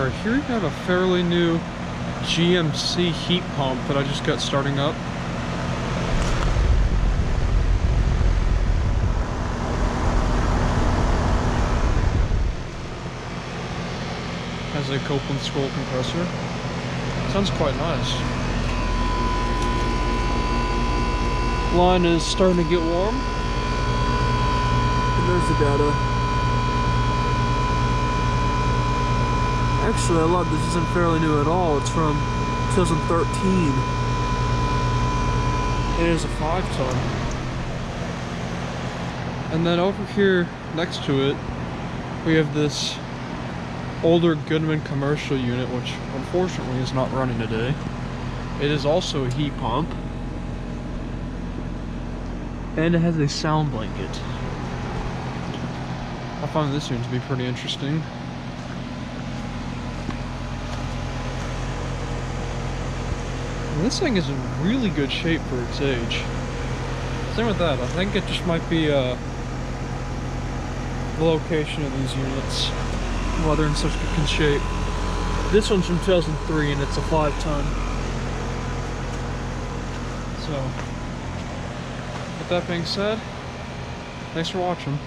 Alright, here we have a fairly new GMC heat pump that I just got starting up. Has a Copeland scroll compressor. Sounds quite nice. Line is starting to get warm. And there's the data. Actually, a lot of this isn't fairly new at all. It's from 2013. It is a 5-ton. And then over here next to it, we have this older Goodman commercial unit, which unfortunately is not running today. It is also a heat pump. And it has a sound blanket. I find this unit to be pretty interesting. And this thing is in really good shape for its age. Same with that, I think it just might be the location of these units, why they're in such good shape. This one's from 2003 and it's a 5-ton. So, with that being said, thanks for watching.